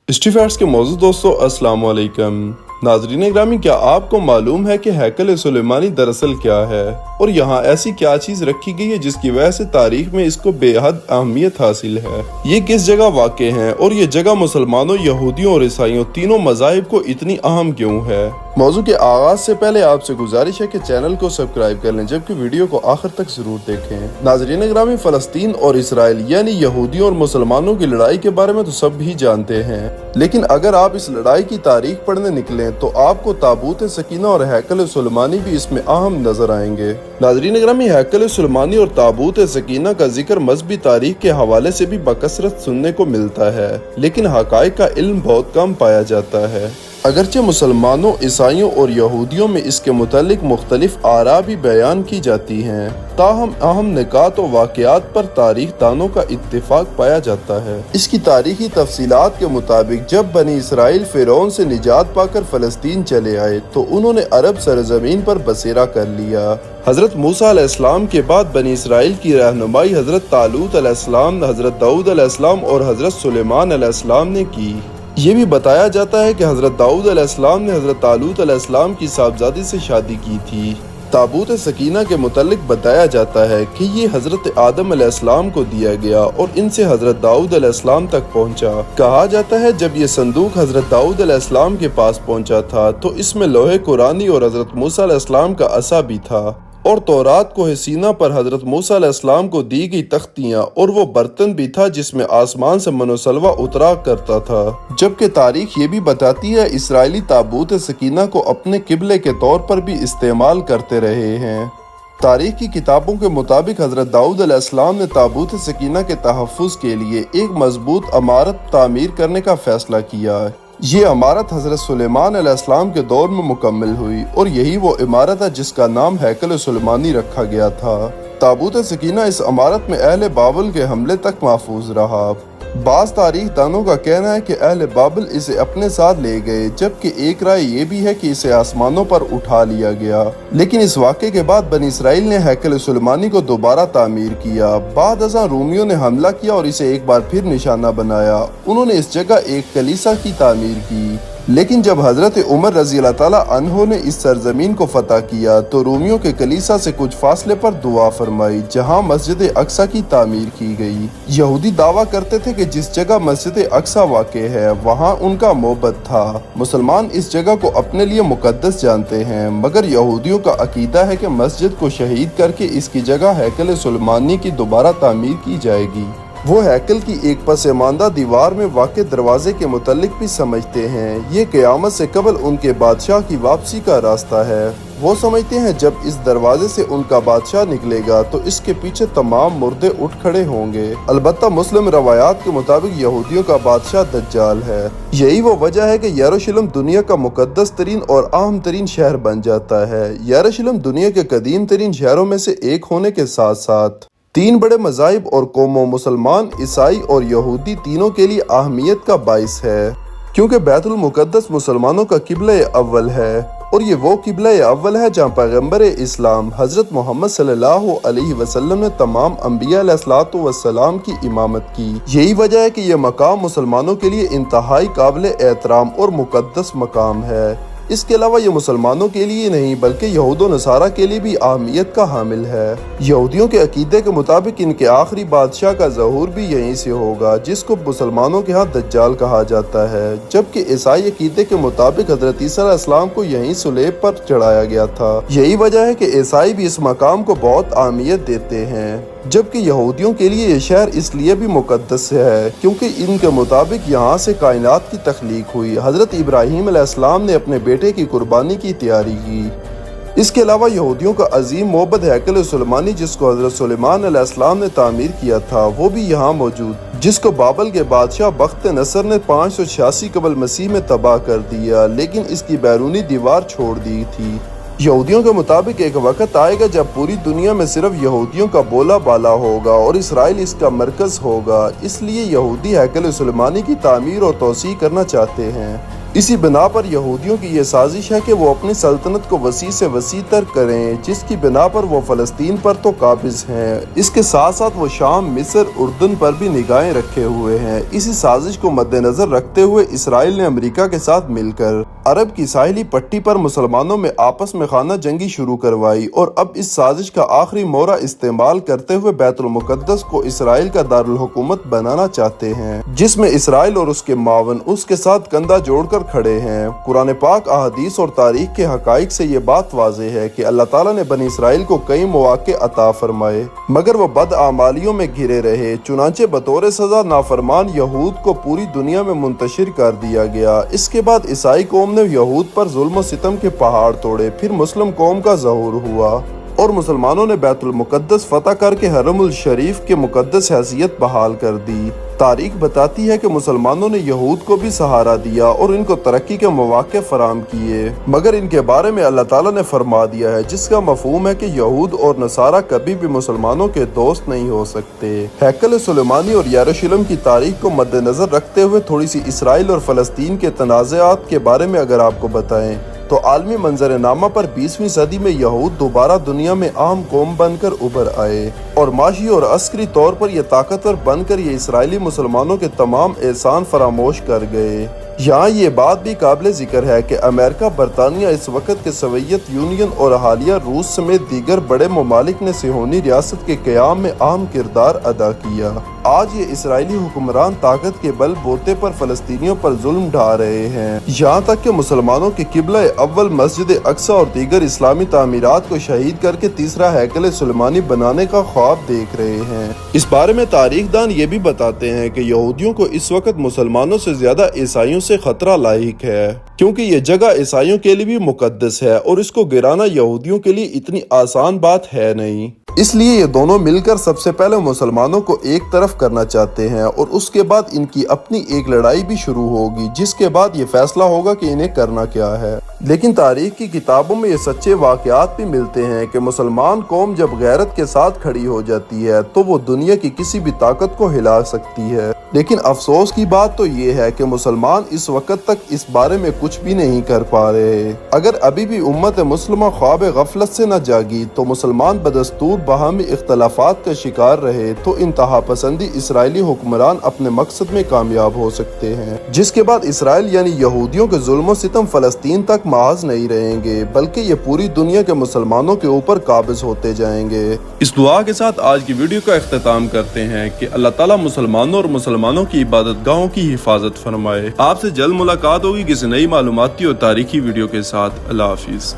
History facts के मौजूद दोस्तों अस्सलाम वालेकुम। नाज़रीन ग्रामी, क्या आपको मालूम है कि हैकल सुलेमानी दरअसल क्या है और यहाँ ऐसी क्या चीज रखी गई है जिसकी वजह से तारीख में इसको बेहद अहमियत हासिल है। ये किस जगह वाक़े है और ये जगह मुसलमानों, यहूदियों और ईसाइयों तीनों मज़ाहिब को इतनी अहम क्यों है। मौजू के आगाज से पहले आपसे गुजारिश है कि चैनल को सब्सक्राइब कर लें, जबकि वीडियो को आखिर तक जरूर देखें। नाज़रीन ग्रामी, फलस्तीन और इसराइल यानी यहूदियों और मुसलमानों की लड़ाई के बारे में तो सब भी जानते हैं, लेकिन अगर आप इस लड़ाई की तारीख पढ़ने निकलें तो आपको ताबूत सकीना और हैकल सुलेमानी भी इसमें अहम नजर आएंगे। नाज़रीन ग्रामी, हैकल सुलेमानी और ताबूत सकीना का जिक्र मजहबी तारीख के हवाले से भी बकसरत सुनने को मिलता है, लेकिन हकाइक का इल्म बहुत कम पाया जाता है। अगरचे मुसलमानों, ईसाइयों और यहूदियों में इसके मुतालिक मुख्तलिफ आरा भी बयान की जाती हैं, ताहम अहम निकात और वाक़यात पर तारीख दानों का इत्तिफाक पाया जाता है। इसकी तारीखी तफसीलात के मुताबिक जब बनी इसराइल फिरौन से निजात पाकर फलस्तीन चले आए तो उन्होंने अरब सरजमीन पर बसेरा कर लिया। हजरत मूसा अलैहिस्सलाम के बाद बनी इसराइल की रहनुमाई हजरत तालूत अलैहिस्सलाम, हजरत दाऊद अलैहिस्सलाम और हजरत सुलेमान अलैहिस्सलाम ने की। ये भी बताया जाता है कि हजरत दाऊद अलैहिस्सलाम ने हजरत तालूत अलैहिस्सलाम की साहबजादी से शादी की थी। ताबूत सकीना के मुतालिक बताया जाता है कि ये हजरत आदम अलैहिस्सलाम को दिया गया और इनसे हजरत दाऊद अलैहिस्सलाम तक पहुंचा। कहा जाता है जब ये संदूक हजरत दाऊद अलैहिस्सलाम के पास पहुंचा था तो इसमें लोहे कुरानी और हजरत मूसा अलैहिस्सलाम का असा भी था और तौरात को सीना पर हजरत मूसा अलैहिस्सलाम को दी गई तख्तियां और वो बर्तन भी था जिसमें आसमान से मनोसलवा उतरा करता था। जबकि तारीख ये भी बताती है इसराइली ताबूत सकीना को अपने किबले के तौर पर भी इस्तेमाल करते रहे हैं। तारीख की किताबों के मुताबिक हजरत दाऊद अलैहिस्सलाम ने ताबूत सकीना के तहफ़्फ़ुज़ के लिए एक मजबूत इमारत तामीर करने का फैसला किया। ये इमारत हजरत सुलेमान अलैहिस्सलाम के दौर में मुकम्मल हुई और यही वो इमारत है जिसका नाम हैकल सुलेमानी रखा गया था। ताबूत सकीना इस इमारत में अहले बाबल के हमले तक महफूज रहा। बाज़ तारीख दानों का कहना है कि अहले बाबल इसे अपने साथ ले गए, जबकि एक राय ये भी है कि इसे आसमानों पर उठा लिया गया। लेकिन इस वाक़े के बाद बनी इसराइल ने हैकल सुलेमानी को दोबारा तामीर किया। बाद अज़ां रूमियों ने हमला किया और इसे एक बार फिर निशाना बनाया। उन्होंने इस जगह एक कलीसा की तामीर की, लेकिन जब हजरत उमर रज़ी अल्लाह ताला अन्हो ने इस सरजमीन को फतह किया तो रूमियों के कलीसा से कुछ फासले पर दुआ फरमाई, जहां मस्जिद अक्सा की तामीर की गई। यहूदी दावा करते थे कि जिस जगह मस्जिद अक्सा वाक़े है वहां उनका मोहब्बत था। मुसलमान इस जगह को अपने लिए मुकद्दस जानते हैं, मगर यहूदियों का अकीदा है कि मस्जिद को शहीद करके इसकी जगह हैकल सुलेमानी की दोबारा तामीर की जाएगी। वो हैकल की एक पसमानदा दीवार में वाक़े दरवाजे के मुतालिक भी समझते हैं ये क़यामत से कबल उनके बादशाह की वापसी का रास्ता है। वो समझते हैं जब इस दरवाजे से उनका बादशाह निकलेगा तो इसके पीछे तमाम मुर्दे उठ खड़े होंगे। अलबत्ता मुस्लिम रवायात के मुताबिक यहूदियों का बादशाह दज्जाल है। यही वो वजह है कि यरूशलेम दुनिया का मुकद्दस तरीन और अहम तरीन शहर बन जाता है। यरूशलेम दुनिया के कदीम तरीन शहरों में से एक होने के साथ साथ तीन बड़े मज़ाहिब और कौमों मुसलमान, ईसाई और यहूदी तीनों के लिए अहमियत का बाइस है, क्योंकि बैतुल मुकद्दस मुसलमानों का किबला अव्वल है और ये वो किबला अव्वल है जहाँ पैगम्बर इस्लाम हजरत मोहम्मद सल्लल्लाहु अलैहि वसल्लम ने तमाम अंबिया अलैहिस्सलातु वस्सलाम की इमामत की। यही वजह है कि यह मकाम मुसलमानों के लिए इंतहाई काबिल एहतराम और मुकद्दस मकाम है। इसके अलावा ये मुसलमानों के लिए नहीं बल्कि यहूद और नसारा के लिए भी अहमियत का हामिल है। यहूदियों के अकीदे के मुताबिक इनके आखिरी बादशाह का ज़हूर भी यहीं से होगा, जिसको मुसलमानों के यहाँ दज्जाल कहा जाता है, जबकि ईसाई अकीदे के मुताबिक हजरत ईसा अलैहिस्सलाम को यहीं सुलेब पर चढ़ाया गया था। यही वजह है कि ईसाई भी इस मकाम को बहुत अहमियत देते हैं, जबकि यहूदियों के लिए ये शहर इसलिए भी मुकद्दस है क्योंकि इनके मुताबिक यहाँ से कायनात की तख्लीक हुई। हजरत इब्राहीम अलैहिस्सलाम ने अपने बेटे की कुर्बानी की तैयारी की। इसके अलावा यहूदियों का अजीम मोहब्बत हैकल सुलेमानी, जिसको हजरत सुलेमान अलैहिस्सलाम ने तामीर किया था, वो भी यहाँ मौजूद, जिसको बाबल के बादशाह बख्त नसर ने 586 कबल मसीह में तबाह कर दिया, लेकिन इसकी बैरूनी दीवार छोड़ दी थी। यहूदियों के मुताबिक एक वक्त आएगा जब पूरी दुनिया में सिर्फ यहूदियों का बोला बाला होगा और इसराइल इसका मरकज होगा। इसलिए यहूदी हैकल सुलेमानी की तामीर और तौसीह करना चाहते हैं। इसी बिना पर यहूदियों की ये साजिश है कि वो अपनी सल्तनत को वसी से वसी तर करें, जिसकी बिना पर वो फलस्तीन पर तो काबिज हैं, इसके साथ साथ वो शाम, मिस्र, उर्दन पर भी निगाहें रखे हुए हैं। इसी साजिश को मद्देनजर रखते हुए इसराइल ने अमेरिका के साथ मिलकर अरब की साहिली पट्टी पर मुसलमानों में आपस में खाना जंगी शुरू करवाई और अब इस साजिश का आखिरी मोहरा इस्तेमाल करते हुए बैतुल मुकद्दस को इसराइल का दारुल हुकूमत बनाना चाहते हैं, जिसमें इसराइल और उसके मावन उसके साथ कंधा जोड़कर खड़े हैं। कुरान पाक, अहादीस और तारीख के हकाइक से ये बात वाज़ेह है कि अल्लाह ताला ने बनी इसराइल को कई मौके अता फरमाए, मगर वो बदआमालियों में घिरे रहे। चुनांचे बतौर सजा नाफरमान यहूद को पूरी दुनिया में मुंतशिर कर दिया गया। इसके बाद ईसाई कौम ने यहूद पर जुल्म सितम के पहाड़ तोड़े। फिर मुस्लिम कौम का ज़हूर हुआ और मुसलमानों ने बैतुल मुकद्दस फतह करके हरमुल शरीफ के मुकद्दस हैसियत बहाल कर दी। तारीख बताती है कि मुसलमानों ने यहूद को भी सहारा दिया और इनको तरक्की के मौके फराम किए, मगर इनके बारे में अल्लाह ताला ने फरमा दिया है, जिसका मफहूम है कि यहूद और नसारा कभी भी मुसलमानों के दोस्त नहीं हो सकते। हैकल सुलेमानी और यरूशलेम की तारीख को मद्देनजर रखते हुए थोड़ी सी इसराइल और फलस्तीन के तनाज़ात के बारे में अगर आपको बताएं तो आलमी मंजरनामा पर 20वीं सदी में यहूद दोबारा दुनिया में आम कौम बनकर उभर आए और माशी और अस्करी तौर पर ये ताकतवर बनकर ये इसराइली मुसलमानों के तमाम एहसान फरामोश कर गए। यहाँ ये बात भी काबिल जिक्र है कि अमेरिका, बरतानिया, इस वक्त के सोवियत यूनियन और हालिया रूस समेत दीगर बड़े ममालिक ने सिहोनी रियासत के क़याम में अहम किरदार अदा किया। आज ये इसराइली हुक्मरान ताकत के बल बोते पर फलस्तीनियों पर जुल्म ढा रहे हैं, यहाँ तक कि मुसलमानों की किबला अव्वल मस्जिद अक्सा और दीगर इस्लामी तामीरात को शहीद करके तीसरा हैकल सुलेमानी बनाने का ख्वाब देख रहे हैं। इस बारे में तारीखदान ये भी बताते हैं कि यहूदियों को इस वक्त मुसलमानों से ज्यादा ईसाइयों से खतरा लायक है, क्योंकि ये जगह ईसाइयों के लिए भी मुकद्दस है और इसको गिराना यहूदियों के लिए इतनी आसान बात है नहीं। इसलिए ये दोनों मिलकर सबसे पहले मुसलमानों को एक तरफ करना चाहते हैं और उसके बाद इनकी अपनी एक लड़ाई भी शुरू होगी, जिसके बाद ये फैसला होगा कि इन्हें करना क्या है। लेकिन तारीख की किताबों में ये सच्चे वाकयात भी मिलते हैं कि मुसलमान कौम जब गैरत के साथ खड़ी हो जाती है तो वो दुनिया की किसी भी ताकत को हिला सकती है। लेकिन अफसोस की बात तो ये है कि मुसलमान इस वक्त तक इस बारे में कुछ भी नहीं कर पा रहे। अगर अभी भी उम्मत मुस्लिमा ख्वाब गफलत से न जागी तो मुसलमान बदस्तूर बाहमी इख्तलाफात का शिकार रहे तो इंतहा पसंदी इसराइली हुक्मरान अपने मकसद में कामयाब हो सकते हैं, जिसके बाद इसराइल यानी यहूदियों के जुल्म सितम फलस्तीन तक महज नहीं रहेंगे, बल्कि ये पूरी दुनिया के मुसलमानों के ऊपर काबिज होते जाएंगे। इस दुआ के साथ आज की वीडियो का इख्तिताम करते हैं कि अल्लाह ताला मुसलमानों और मुसलमानों की इबादत गाहों की हिफाजत फरमाए। आपसे जल्द मुलाकात होगी किसी नई मालूमाती और तारीखी वीडियो के साथ। अल्लाह हाफिज।